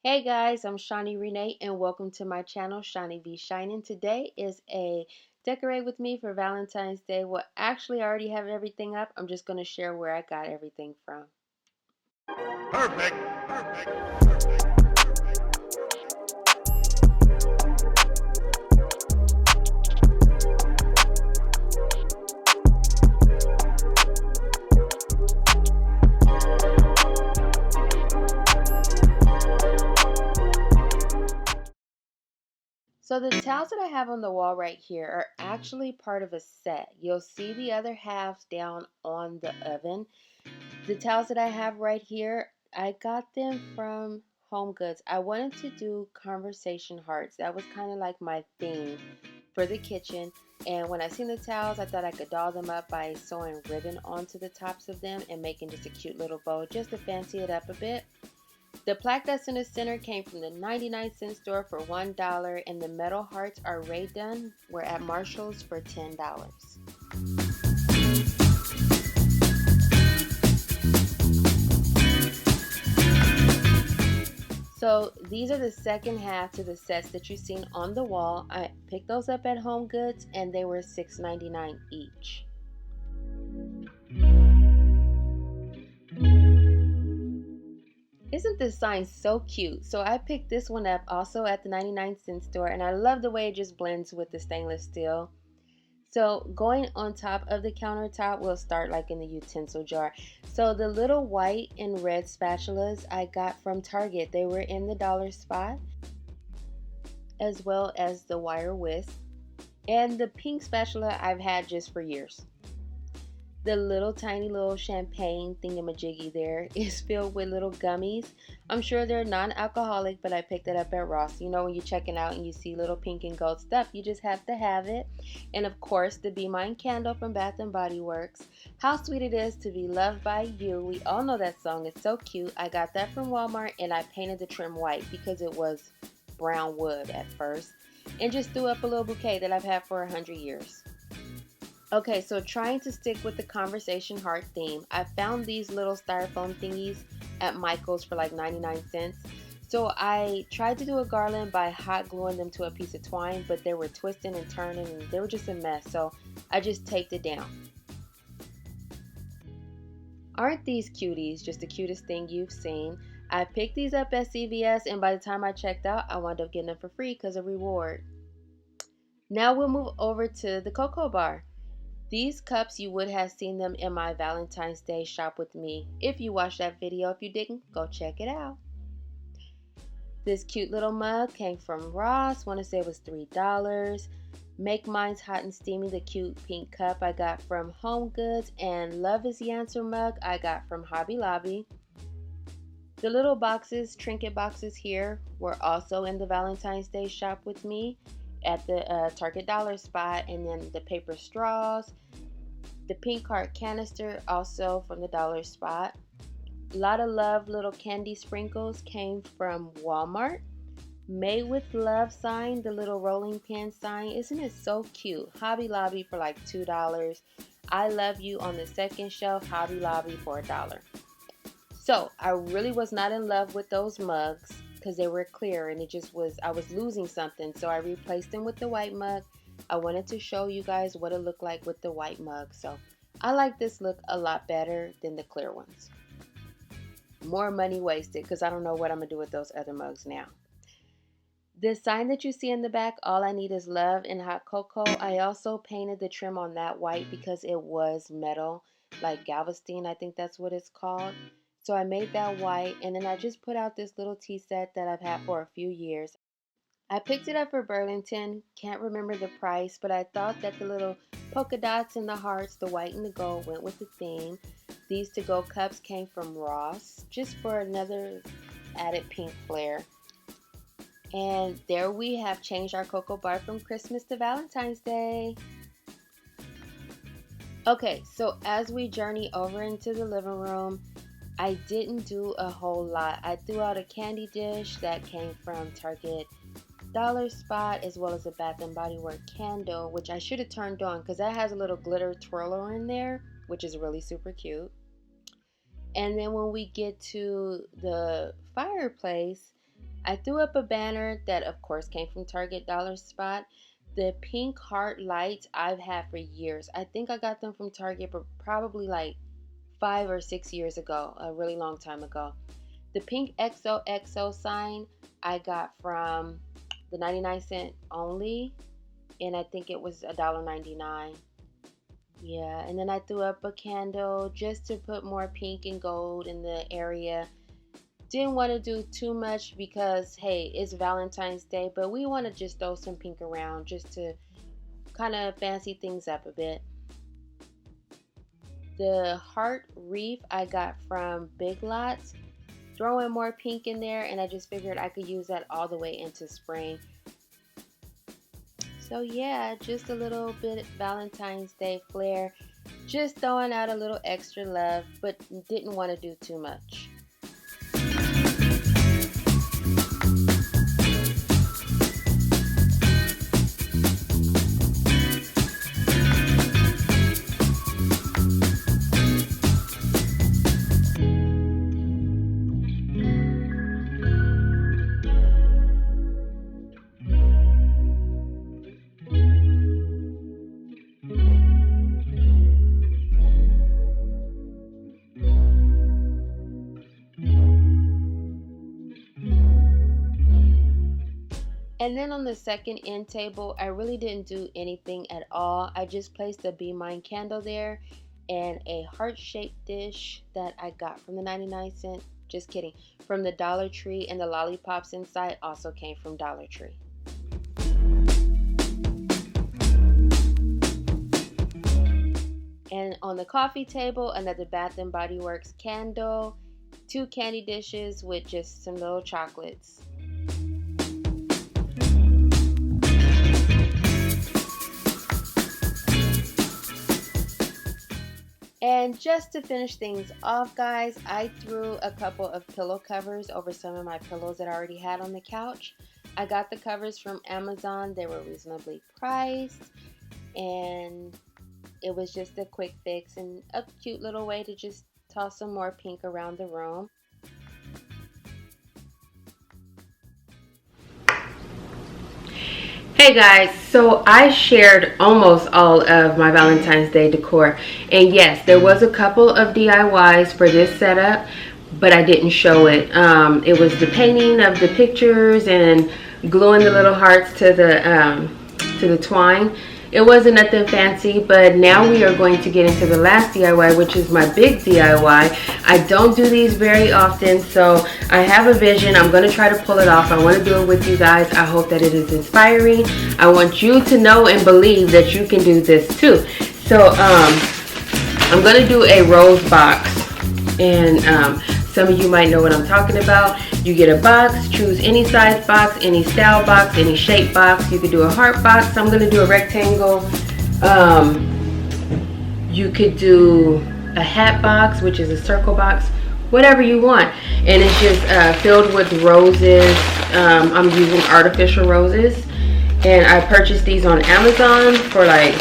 Hey guys, I'm Shaunie Renee and welcome to my channel, Shaunie v SHYN. Today is a decorate with me for Valentine's Day. Well, actually I already have everything up. I'm just going to share where I got everything from. Perfect. Perfect. Perfect. So the towels that I have on the wall right here are actually part of a set. You'll see the other halves down on the oven. The towels that I have right here, I got them from Home Goods. I wanted to do conversation hearts. That was kind of like my theme for the kitchen. And when I seen the towels, I thought I could doll them up by sewing ribbon onto the tops of them and making just a cute little bow just to fancy it up a bit. The plaque that's in the center came from the 99-cent store for $1, and the metal hearts are Ray done. We're at Marshall's for $10. So these are the second half to the sets that you've seen on the wall. I picked those up at Home Goods and they were $6.99 each. Isn't this sign so cute? So I picked this one up also at the 99-cent store, and I love the way it just blends with the stainless steel. So going on top of the countertop, we'll start like in the utensil jar. So the little white and red spatulas I got from Target. They were in the dollar spot, as well as the wire whisk. And the pink spatula I've had just for years. The little tiny little champagne thingamajiggy there is filled with little gummies. I'm sure they're non-alcoholic, but I picked it up at Ross. You know, when you're checking out and you see little pink and gold stuff, you just have to have it. And of course, the Be Mine candle from Bath and Body Works. How sweet it is to be loved by you. We all know that song. It's so cute. I got that from Walmart and I painted the trim white because it was brown wood at first. And just threw up a little bouquet that I've had for 100 years. Okay, so trying to stick with the conversation heart theme, I found these little styrofoam thingies at Michael's for like 99 cents. So I tried to do a garland by hot gluing them to a piece of twine, but they were twisting and turning and they were just a mess. So I just taped it down. Aren't these cuties just the cutest thing you've seen? I picked these up at CVS and by the time I checked out, I wound up getting them for free because of reward. Now we'll move over to the cocoa bar. These cups, you would have seen them in my Valentine's Day shop with me. If you watched that video, if you didn't, go check it out. This cute little mug came from Ross. Want to say it was $3. Make Mine's Hot and Steamy, the cute pink cup I got from Home Goods. And Love is the Answer mug I got from Hobby Lobby. The little boxes, trinket boxes here, were also in the Valentine's Day shop with me at the Target dollar spot. And then the paper straws, the pink heart canister, also from the dollar spot. A lot of love little candy sprinkles came from Walmart. Made with Love sign, the little rolling pin sign. Isn't it so cute? Hobby Lobby for like $2. I Love You on the second shelf, Hobby Lobby for $1. So I really was not in love with those mugs because they were clear and it just was, I was losing something. So I replaced them with the white mug. I wanted to show you guys what it looked like with the white mug. So I like this look a lot better than the clear ones. More money wasted because I don't know what I'm going to do with those other mugs now. The sign that you see in the back, All I Need Is Love and Hot Cocoa, I also painted the trim on that white because it was metal, like Galveston, I think that's what it's called. So I made that white, and then I just put out this little tea set that I've had for a few years. I picked it up for Burlington, can't remember the price, but I thought that the little polka dots and the hearts, the white and the gold, went with the theme. These to-go cups came from Ross, just for another added pink flair. And there we have changed our cocoa bar from Christmas to Valentine's Day. Okay, so as we journey over into the living room, I didn't do a whole lot. I threw out a candy dish that came from Target dollar spot, as well as a Bath and Body Works candle, which I should have turned on because that has a little glitter twirler in there, which is really super cute. And then when we get to the fireplace, I threw up a banner that of course came from Target Dollar Spot. The pink heart lights I've had for years. I think I got them from Target, but probably like 5 or 6 years ago, a really long time ago. The pink XOXO sign I got from the 99-cent only, and I think it was $1.99. Yeah, and then I threw up a candle just to put more pink and gold in the area. Didn't want to do too much because, hey, it's Valentine's Day, but we want to just throw some pink around just to kind of fancy things up a bit. The heart wreath I got from Big Lots. Throwing more pink in there, and I just figured I could use that all the way into spring. So yeah, just a little bit Valentine's Day flair. Just throwing out a little extra love, but didn't want to do too much. And then on the second end table, I really didn't do anything at all. I just placed a Be Mine candle there and a heart-shaped dish that I got from the 99-cent, just kidding, from the Dollar Tree, and the lollipops inside also came from Dollar Tree. And on the coffee table, another Bath & Body Works candle, 2 candy dishes with just some little chocolates. And just to finish things off, guys, I threw a couple of pillow covers over some of my pillows that I already had on the couch. I got the covers from Amazon. They were reasonably priced, and it was just a quick fix and a cute little way to just toss some more pink around the room. Hey guys, so I shared almost all of my Valentine's Day decor, and yes, there was a couple of DIYs for this setup, but I didn't show it. It was the painting of the pictures and gluing the little hearts to the twine. It wasn't nothing fancy, but now we are going to get into the last DIY, which is my big DIY. I don't do these very often, so I have a vision. I'm going to try to pull it off. I want to do it with you guys. I hope that it is inspiring. I want you to know and believe that you can do this too. So I'm going to do a rose box, and some of you might know what I'm talking about. You get a box, choose any size box, any style box, any shape box. You could do a heart box. I'm going to do a rectangle. You could do a hat box, which is a circle box, whatever you want. And it's just filled with roses. I'm using artificial roses. And I purchased these on Amazon for like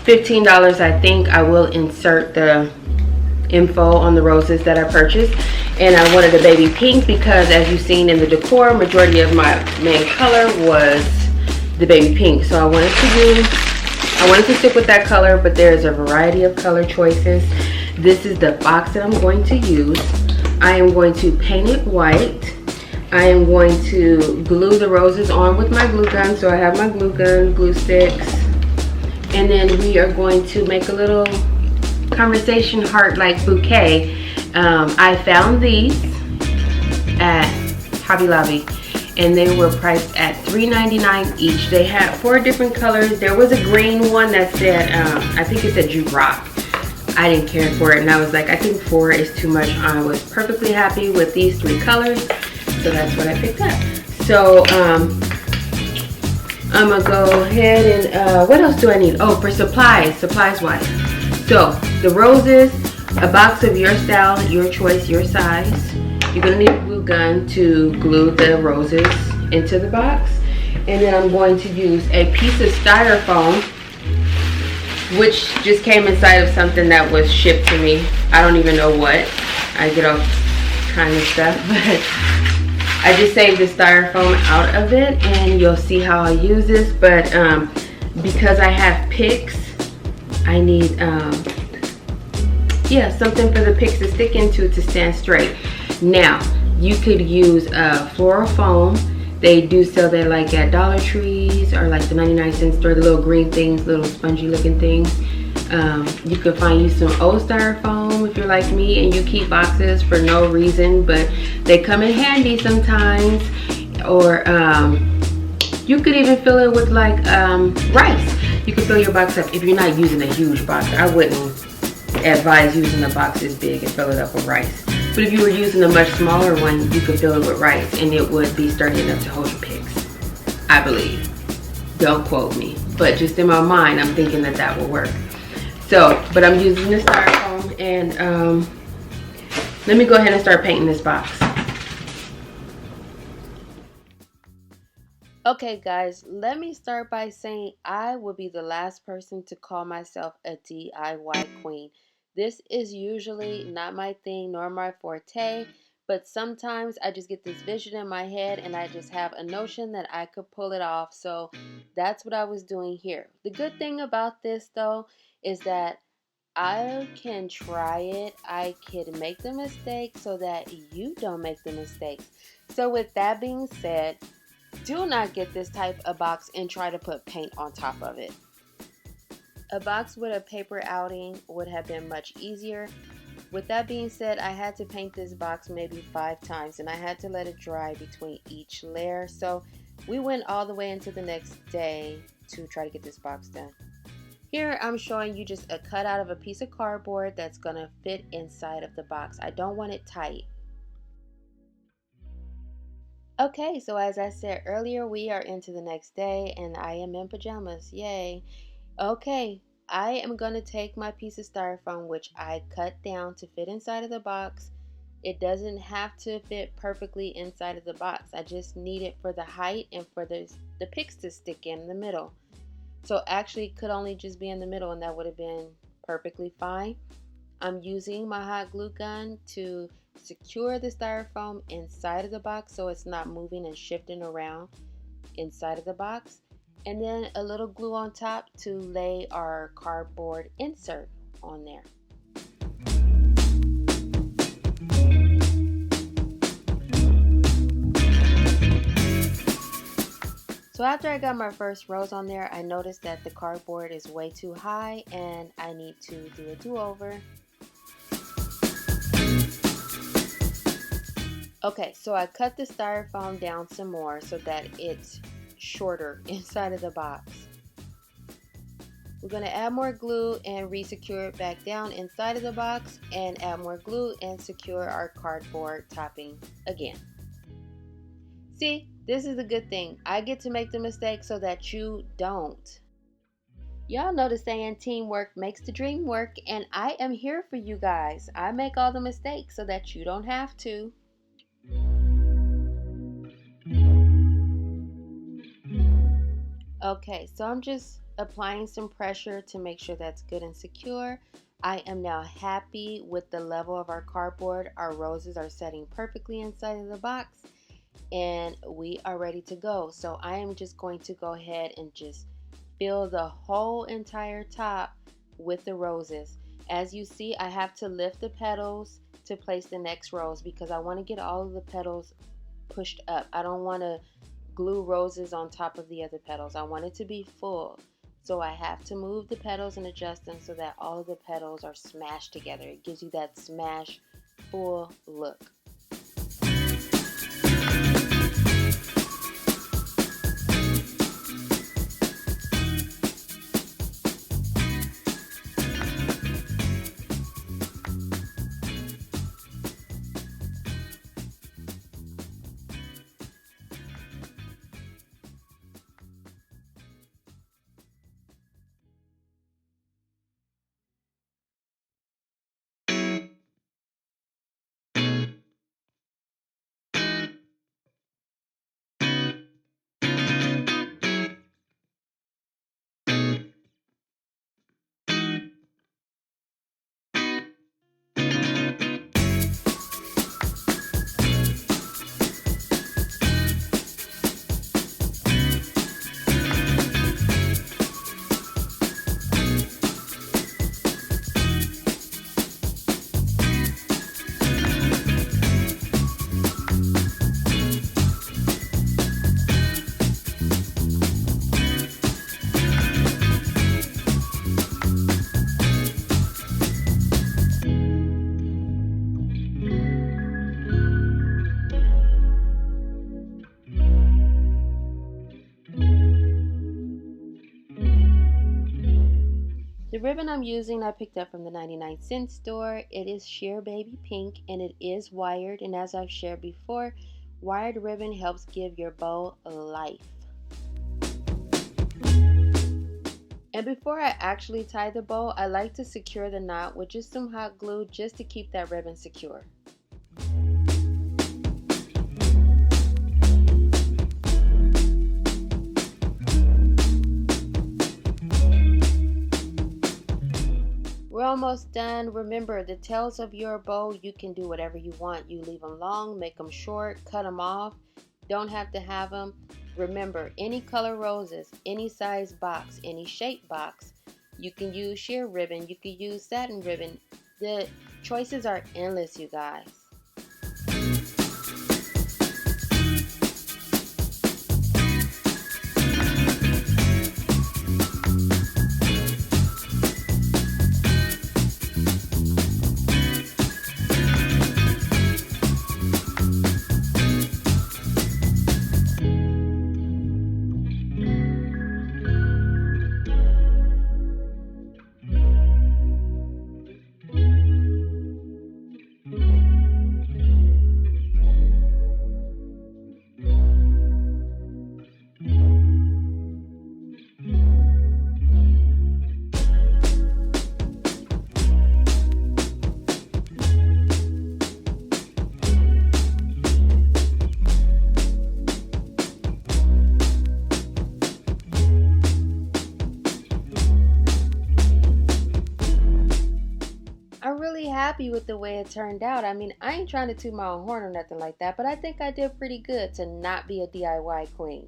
$15, I think. I will insert the info on the roses that I purchased. And I wanted a baby pink because, as you've seen in the decor, majority of my main color was the baby pink. So I wanted to stick with that color, but there's a variety of color choices. This is the box that I'm going to use. I am going to paint it white. I am going to glue the roses on with my glue gun. So I have my glue gun, glue sticks, and then we are going to make a little conversation heart-like bouquet. I found these at Hobby Lobby, and they were priced at $3.99 each. They had 4 different colors. There was a green one that said, I think it said Juke Rock. I didn't care for it, and I was like, I think 4 is too much. I was perfectly happy with these 3 colors, so that's what I picked up. So I'm gonna go ahead and what else do I need? Oh, for supplies wise. So the roses, a box of your style, your choice, your size. You're gonna need a glue gun to glue the roses into the box. And then I'm going to use a piece of styrofoam, which just came inside of something that was shipped to me. I don't even know what. I get all kind of stuff, but I just saved the styrofoam out of it, and you'll see how I use this. But because I have picks, I need yeah, something for the picks to stick into to stand straight. Now you could use floral foam. They do sell that like at Dollar Trees or like the 99-cent store, the little green things, little spongy looking things. You could find you some old styrofoam if you're like me and you keep boxes for no reason, but they come in handy sometimes. Or you could even fill it with like rice. You could fill your box up if you're not using a huge box. I wouldn't advise using a box this big and fill it up with rice. But if you were using a much smaller one, you could fill it with rice and it would be sturdy enough to hold your picks, I believe. Don't quote me, but just in my mind, I'm thinking that that will work. So, but I'm using the styrofoam, and let me go ahead and start painting this box. Okay guys, let me start by saying I would be the last person to call myself a DIY queen. This is usually not my thing nor my forte, but sometimes I just get this vision in my head and I just have a notion that I could pull it off. So that's what I was doing here. The good thing about this though is that I can try it. I can make the mistake so that you don't make the mistakes. So with that being said, do not get this type of box and try to put paint on top of it. A box with a paper outing would have been much easier. With that being said, I had to paint this box maybe 5 times and I had to let it dry between each layer. So we went all the way into the next day to try to get this box done. Here I'm showing you just a cutout of a piece of cardboard that's gonna fit inside of the box. I don't want it tight. Okay, so as I said earlier, we are into the next day and I am in pajamas. Yay. Okay, I am going to take my piece of styrofoam, which I cut down to fit inside of the box. It doesn't have to fit perfectly inside of the box. I just need it for the height and for the picks to stick in the middle. So actually it could only just be in the middle and that would have been perfectly fine. I'm using my hot glue gun to secure the styrofoam inside of the box so it's not moving and shifting around inside of the box. And then a little glue on top to lay our cardboard insert on there. So after I got my first rows on there, I noticed that the cardboard is way too high and I need to do a do-over. Okay, so I cut the styrofoam down some more so that it's shorter inside of the box. We're going to add more glue and re-secure it back down inside of the box and add more glue and secure our cardboard topping again. See, this is a good thing. I get to make the mistake so that you don't. Y'all know the saying, teamwork makes the dream work, and I am here for you guys. I make all the mistakes so that you don't have to. Okay, so I'm just applying some pressure to make sure that's good and secure. I am now happy with the level of our cardboard. Our roses are setting perfectly inside of the box and we are ready to go. So I am just going to go ahead and just fill the whole entire top with the roses. As you see, I have to lift the petals to place the next rose because I want to get all of the petals pushed up. I don't want to glue roses on top of the other petals. I want it to be full. So I have to move the petals and adjust them so that all of the petals are smashed together. It gives you that smash full look. The ribbon I'm using I picked up from the 99-cent store. It is sheer baby pink and it is wired, and as I've shared before, wired ribbon helps give your bow life. And before I actually tie the bow, I like to secure the knot with just some hot glue just to keep that ribbon secure. We're almost done. Remember, the tails of your bow, you can do whatever you want. You leave them long, make them short, cut them off. Don't have to have them. Remember, any color roses, any size box, any shape box. You can use sheer ribbon. You can use satin ribbon. The choices are endless, you guys. I'm really happy with the way it turned out. I mean, I ain't trying to toot my own horn or nothing like that, but I think I did pretty good to not be a DIY queen.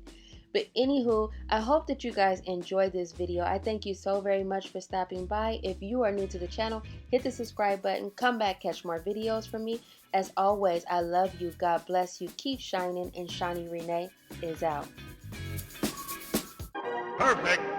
But anywho, I hope that you guys enjoyed this video. I thank you so very much for stopping by. If you are new to the channel, hit the subscribe button. Come back, catch more videos from me. As always, I love you. God bless you. Keep shining, and Shaunie Renee is out. Perfect.